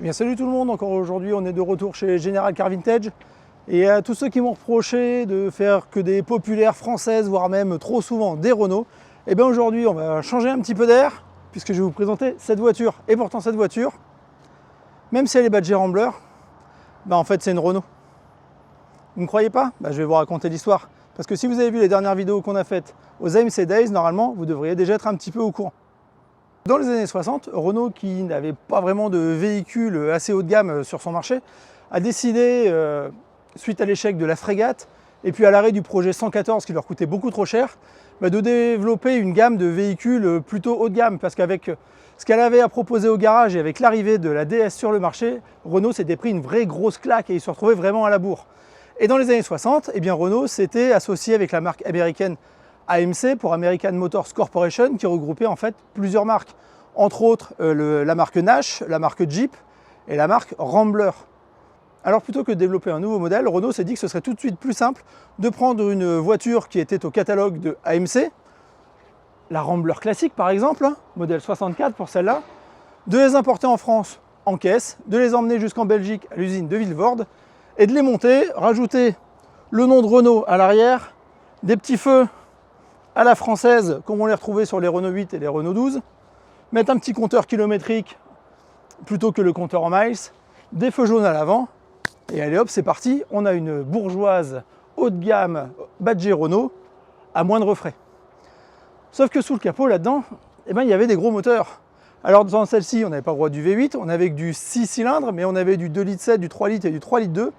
Eh bien, salut tout le monde, encore aujourd'hui on est de retour chez General Car Vintage. Et à tous ceux qui m'ont reproché de faire que des populaires françaises, voire même trop souvent des Renault, eh bien aujourd'hui on va changer un petit peu d'air, puisque je vais vous présenter cette voiture. Et pourtant cette voiture, même si elle est badgée Rambler, en fait c'est une Renault. Vous ne me croyez pas? Je vais vous raconter l'histoire. Parce que si vous avez vu les dernières vidéos qu'on a faites aux AMC Days, normalement vous devriez déjà être un petit peu au courant. Dans les années 60, Renault, qui n'avait pas vraiment de véhicule assez haut de gamme sur son marché, a décidé, suite à l'échec de la Frégate et puis à l'arrêt du projet 114 qui leur coûtait beaucoup trop cher, de développer une gamme de véhicules plutôt haut de gamme. Parce qu'avec ce qu'elle avait à proposer au garage et avec l'arrivée de la DS sur le marché, Renault s'était pris une vraie grosse claque et il se retrouvait vraiment à la bourre. Et dans les années 60, Renault s'était associé avec la marque américaine AMC pour American Motors Corporation, qui regroupait en fait plusieurs marques, entre autres la marque Nash, la marque Jeep et la marque Rambler. Alors plutôt que de développer un nouveau modèle, Renault s'est dit que ce serait tout de suite plus simple de prendre une voiture qui était au catalogue de AMC, la Rambler classique par exemple, modèle 64 pour celle-là, de les importer en France en caisse, de les emmener jusqu'en Belgique à l'usine de Vilvoorde et de les monter, rajouter le nom de Renault à l'arrière, des petits feux à la française, comme on les retrouvait sur les Renault 8 et les Renault 12, mettre un petit compteur kilométrique plutôt que le compteur en miles, des feux jaunes à l'avant, et allez hop, c'est parti, on a une bourgeoise haut de gamme badgée Renault à moindre frais. Sauf que sous le capot, là-dedans, il y avait des gros moteurs. Alors dans celle-ci, on n'avait pas le droit du V8, on avait du 6 cylindres, mais on avait du 2,7 litres, du 3 litres et du 3,2 litres,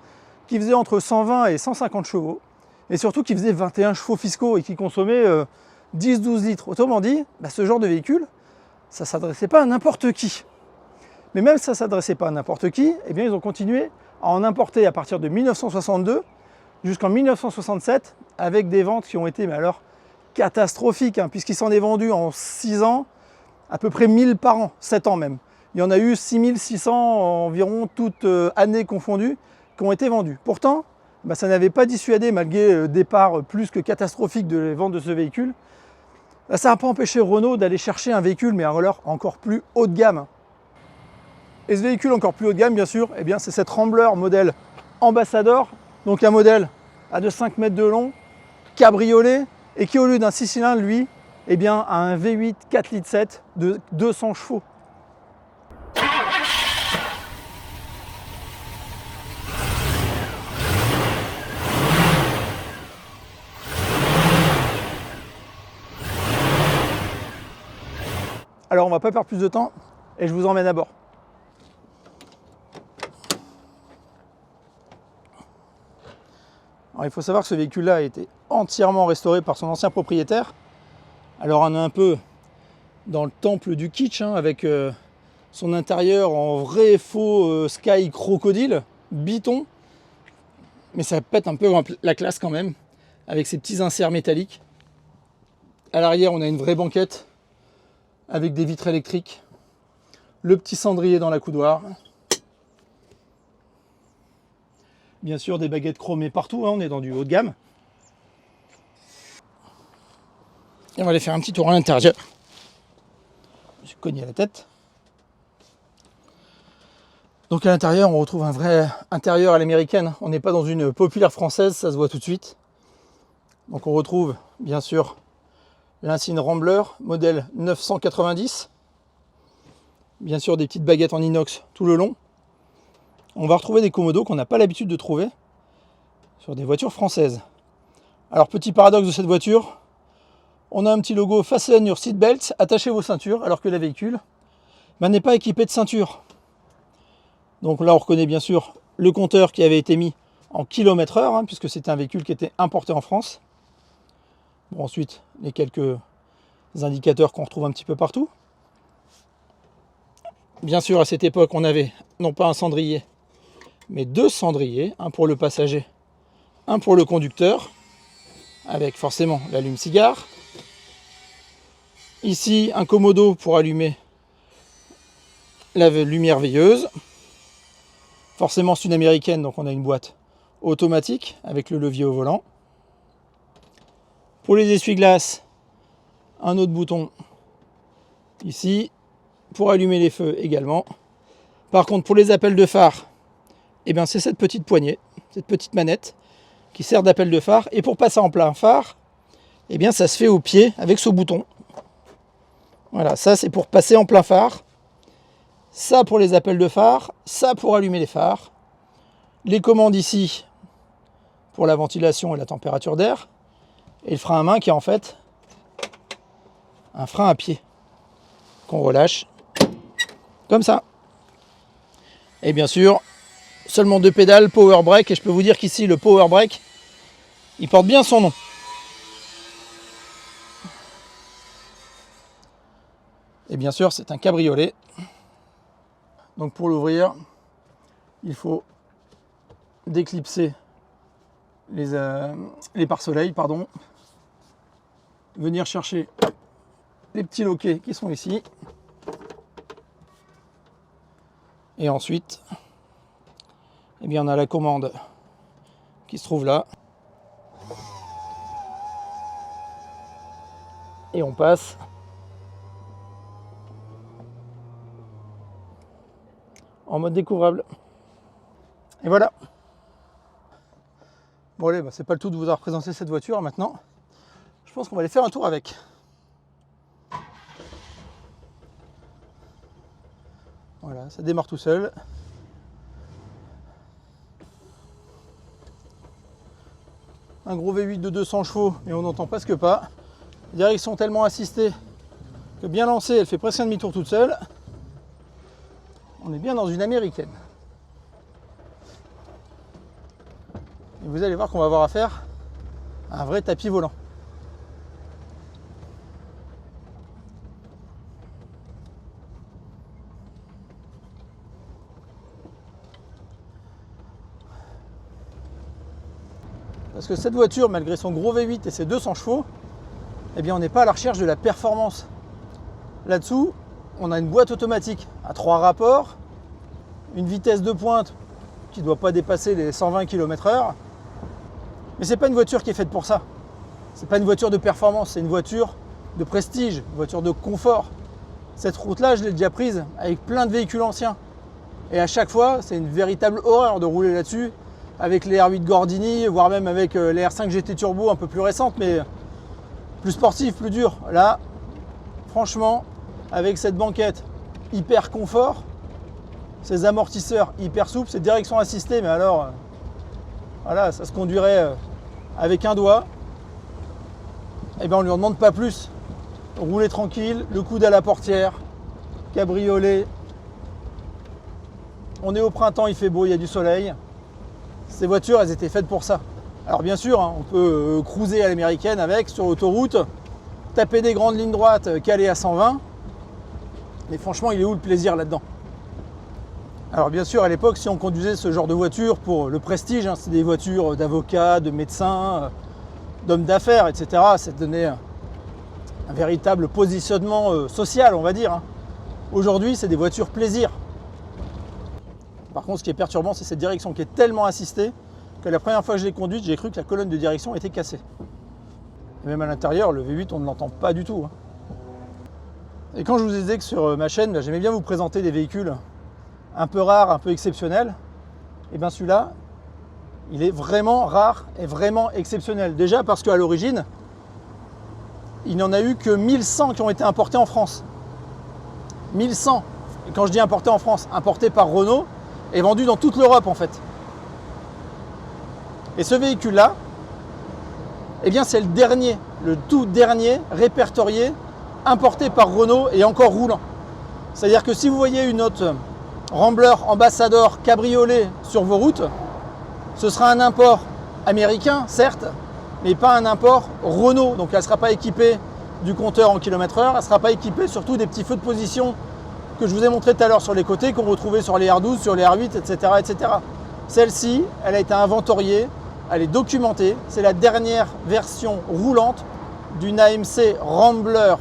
qui faisait entre 120 et 150 chevaux. Et surtout qui faisait 21 chevaux fiscaux et qui consommait 10-12 litres. Autrement dit, ce genre de véhicule, ça ne s'adressait pas à n'importe qui. Mais même si ça ne s'adressait pas à n'importe qui, ils ont continué à en importer à partir de 1962 jusqu'en 1967 avec des ventes qui ont été alors catastrophiques, puisqu'il s'en est vendu en 6 ans à peu près 1000 par an, 7 ans même. Il y en a eu 6600 environ, toutes années confondues, qui ont été vendues. Pourtant, ça n'avait pas dissuadé, malgré le départ plus que catastrophique de les ventes de ce véhicule, ça n'a pas empêché Renault d'aller chercher un véhicule, mais alors encore plus haut de gamme. Et ce véhicule encore plus haut de gamme, bien sûr, c'est cette Rambler modèle Ambassador, donc un modèle à de 5 mètres de long, cabriolet, et qui au lieu d'un 6 cylindres, lui, a un V8 4 litres 7 de 200 chevaux. Alors on va pas perdre plus de temps et je vous emmène à bord. Alors, il faut savoir que ce véhicule-là a été entièrement restauré par son ancien propriétaire. Alors on est un peu dans le temple du kitsch, avec son intérieur en vrai faux Sky crocodile, biton. Mais ça pète un peu la classe quand même, avec ses petits inserts métalliques. À l'arrière, on a une vraie banquette avec des vitres électriques, le petit cendrier dans la coudoir, bien sûr des baguettes chromées partout, on est dans du haut de gamme. Et on va aller faire un petit tour à l'intérieur. Je me suis cogné la tête. Donc à l'intérieur, on retrouve un vrai intérieur à l'américaine. On n'est pas dans une populaire française, ça se voit tout de suite. Donc on retrouve bien sûr l'insigne Rambler, modèle 990. Bien sûr des petites baguettes en inox tout le long. On va retrouver des commodos qu'on n'a pas l'habitude de trouver sur des voitures françaises. Alors petit paradoxe de cette voiture, on a un petit logo Fasten your seatbelts, attachez vos ceintures, alors que le véhicule n'est pas équipé de ceinture. Donc là on reconnaît bien sûr le compteur qui avait été mis en km/h, puisque c'était un véhicule qui était importé en France. Bon, ensuite, les quelques indicateurs qu'on retrouve un petit peu partout. Bien sûr, à cette époque, on avait non pas un cendrier, mais 2 cendriers, un pour le passager, un pour le conducteur, avec forcément l'allume-cigare. Ici, un commodo pour allumer la lumière veilleuse. Forcément, c'est une américaine, donc on a une boîte automatique avec le levier au volant. Pour les essuie-glaces, un autre bouton ici. Pour allumer les feux également. Par contre, pour les appels de phare, eh bien, c'est cette petite poignée, cette petite manette qui sert d'appel de phare. Et pour passer en plein phare, eh bien, ça se fait au pied avec ce bouton. Voilà, ça c'est pour passer en plein phare. Ça pour les appels de phare, ça pour allumer les phares. Les commandes ici pour la ventilation et la température d'air. Et le frein à main qui est en fait un frein à pied qu'on relâche comme ça. Et bien sûr, seulement 2 pédales, power brake. Et je peux vous dire qu'ici, le power brake, il porte bien son nom. Et bien sûr, c'est un cabriolet. Donc pour l'ouvrir, il faut déclipser les pare-soleils, pardon. Venir chercher les petits loquets qui sont ici. Et ensuite, eh bien, on a la commande qui se trouve là. Et on passe en mode découvrable. Et voilà. Bon allez, c'est pas le tout de vous avoir présenté cette voiture maintenant. Je pense qu'on va aller faire un tour avec. Voilà, ça démarre tout seul. Un gros V8 de 200 chevaux et on n'entend presque pas. Direction tellement assistée que bien lancée, elle fait presque un demi-tour toute seule. On est bien dans une américaine. Et vous allez voir qu'on va avoir affaire à un vrai tapis volant. Parce que cette voiture, malgré son gros V8 et ses 200 chevaux, eh bien on n'est pas à la recherche de la performance. Là-dessous, on a une boîte automatique à 3 rapports, une vitesse de pointe qui ne doit pas dépasser les 120 km/h. Mais c'est pas une voiture qui est faite pour ça. C'est pas une voiture de performance, c'est une voiture de prestige, une voiture de confort. Cette route-là, je l'ai déjà prise avec plein de véhicules anciens. Et à chaque fois, c'est une véritable horreur de rouler là-dessus, avec les R8 Gordini, voire même avec les R5 GT Turbo un peu plus récentes, mais plus sportives, plus dures. Là, franchement, avec cette banquette hyper confort, ces amortisseurs hyper souples, ces directions assistées, mais alors, voilà, ça se conduirait avec un doigt. Et bien on ne lui en demande pas plus. Rouler tranquille, le coude à la portière, cabriolet. On est au printemps, il fait beau, il y a du soleil. Ces voitures, elles étaient faites pour ça. Alors bien sûr, on peut cruiser à l'américaine avec, sur l'autoroute, taper des grandes lignes droites, caler à 120. Mais franchement, il est où le plaisir là-dedans? Alors bien sûr, à l'époque, si on conduisait ce genre de voiture pour le prestige, c'est des voitures d'avocats, de médecins, d'hommes d'affaires, etc. Ça donnait un véritable positionnement social, on va dire. Aujourd'hui, c'est des voitures plaisir. Par contre, ce qui est perturbant, c'est cette direction qui est tellement assistée que la première fois que je l'ai conduite, j'ai cru que la colonne de direction était cassée. Et même à l'intérieur, le V8, on ne l'entend pas du tout. Et quand je vous disais que sur ma chaîne, j'aimais bien vous présenter des véhicules un peu rares, un peu exceptionnels, et bien celui-là, il est vraiment rare et vraiment exceptionnel. Déjà parce qu'à l'origine, il n'y en a eu que 1100 qui ont été importés en France. 1100. Et quand je dis importés en France, importés par Renault, et vendu dans toute l'Europe en fait. Et ce véhicule-là, eh bien c'est le dernier, le tout dernier répertorié, importé par Renault et encore roulant. C'est-à-dire que si vous voyez une autre Rambler Ambassador cabriolet sur vos routes, ce sera un import américain, certes, mais pas un import Renault. Donc elle ne sera pas équipée du compteur en km/h, elle ne sera pas équipée surtout des petits feux de position que je vous ai montré tout à l'heure sur les côtés, qu'on retrouvait sur les R12, sur les R8, etc. etc. Celle-ci, elle a été inventoriée, elle est documentée. C'est la dernière version roulante d'une AMC Rambler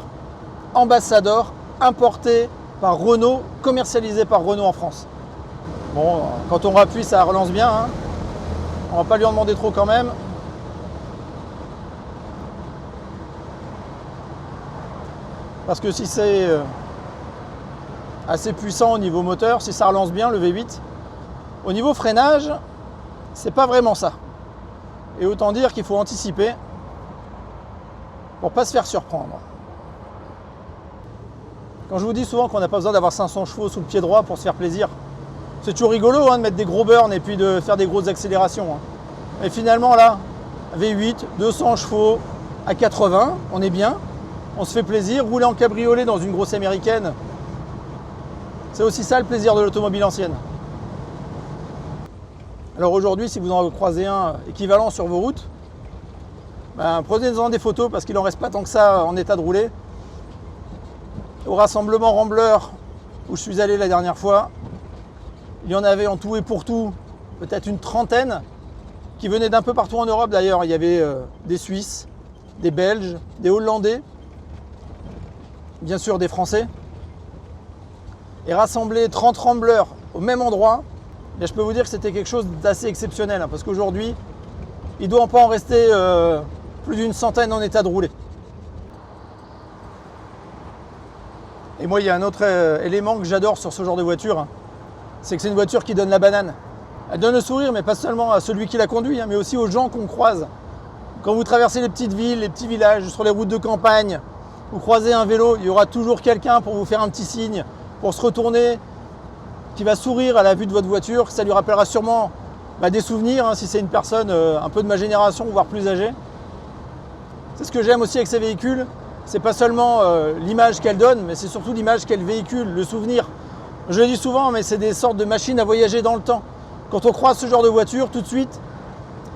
Ambassador importée par Renault, commercialisée par Renault en France. Bon, quand on rappuie, ça relance bien. On va pas lui en demander trop quand même. Parce que si c'est assez puissant au niveau moteur, si ça relance bien le V8. Au niveau freinage, c'est pas vraiment ça. Et autant dire qu'il faut anticiper pour pas se faire surprendre. Quand je vous dis souvent qu'on n'a pas besoin d'avoir 500 chevaux sous le pied droit pour se faire plaisir, c'est toujours rigolo de mettre des gros burns et puis de faire des grosses accélérations. Et finalement là, V8, 200 chevaux à 80, on est bien, on se fait plaisir. Rouler en cabriolet dans une grosse américaine, c'est aussi ça le plaisir de l'automobile ancienne. Alors aujourd'hui, si vous en croisez un équivalent sur vos routes, prenez-en des photos parce qu'il n'en reste pas tant que ça en état de rouler. Au rassemblement Rambler où je suis allé la dernière fois, il y en avait en tout et pour tout peut-être une trentaine qui venaient d'un peu partout en Europe d'ailleurs. Il y avait des Suisses, des Belges, des Hollandais, bien sûr des Français. Et rassembler 30 Ramblers au même endroit, et je peux vous dire que c'était quelque chose d'assez exceptionnel, parce qu'aujourd'hui, il ne doit pas en rester plus d'une centaine en état de rouler. Et moi, il y a un autre élément que j'adore sur ce genre de voiture, c'est que c'est une voiture qui donne la banane. Elle donne le sourire, mais pas seulement à celui qui la conduit, mais aussi aux gens qu'on croise. Quand vous traversez les petites villes, les petits villages, sur les routes de campagne, vous croisez un vélo, il y aura toujours quelqu'un pour vous faire un petit signe, pour se retourner, qui va sourire à la vue de votre voiture. Ça lui rappellera sûrement des souvenirs, si c'est une personne un peu de ma génération, voire plus âgée. C'est ce que j'aime aussi avec ces véhicules. C'est pas seulement l'image qu'elle donne, mais c'est surtout l'image qu'elle véhicule, le souvenir. Je le dis souvent, mais c'est des sortes de machines à voyager dans le temps. Quand on croise ce genre de voiture, tout de suite,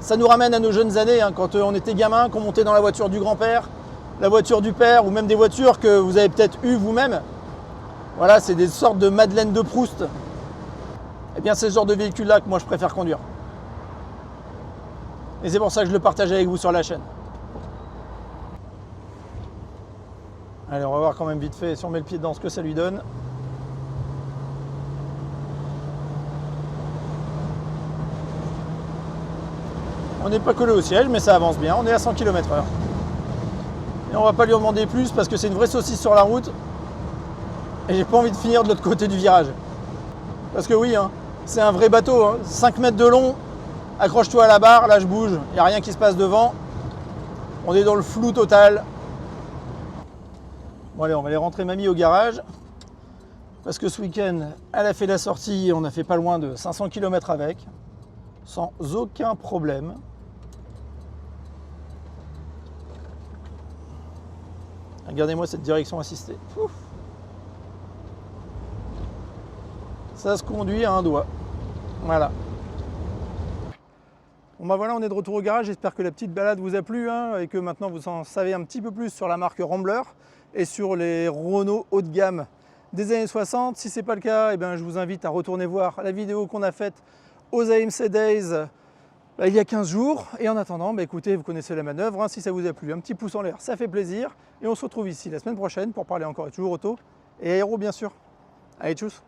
ça nous ramène à nos jeunes années, quand on était gamin, qu'on montait dans la voiture du grand-père, la voiture du père, ou même des voitures que vous avez peut-être eues vous-même. Voilà, c'est des sortes de Madeleine de Proust. Eh bien, c'est ce genre de véhicule-là que moi je préfère conduire. Et c'est pour ça que je le partage avec vous sur la chaîne. Allez, on va voir quand même vite fait si on met le pied dedans ce que ça lui donne. On n'est pas collé au siège, mais ça avance bien. On est à 100 km/h. Et on va pas lui en demander plus parce que c'est une vraie saucisse sur la route. Et j'ai pas envie de finir de l'autre côté du virage. Parce que oui, c'est un vrai bateau. 5 mètres de long, accroche-toi à la barre, là je bouge, il n'y a rien qui se passe devant. On est dans le flou total. Bon allez, on va aller rentrer mamie au garage. Parce que ce week-end, elle a fait la sortie, on a fait pas loin de 500 km avec. Sans aucun problème. Regardez-moi cette direction assistée. Ouf. Ça se conduit à un doigt. Voilà. Bon voilà, on est de retour au garage. J'espère que la petite balade vous a plu et que maintenant vous en savez un petit peu plus sur la marque Rambler et sur les Renault haut de gamme des années 60. Si ce n'est pas le cas, je vous invite à retourner voir la vidéo qu'on a faite aux AMC Days il y a 15 jours. Et en attendant, écoutez, vous connaissez la manœuvre. Si ça vous a plu, un petit pouce en l'air, ça fait plaisir. Et on se retrouve ici la semaine prochaine pour parler encore et toujours auto et aéro bien sûr. Allez, tchuss!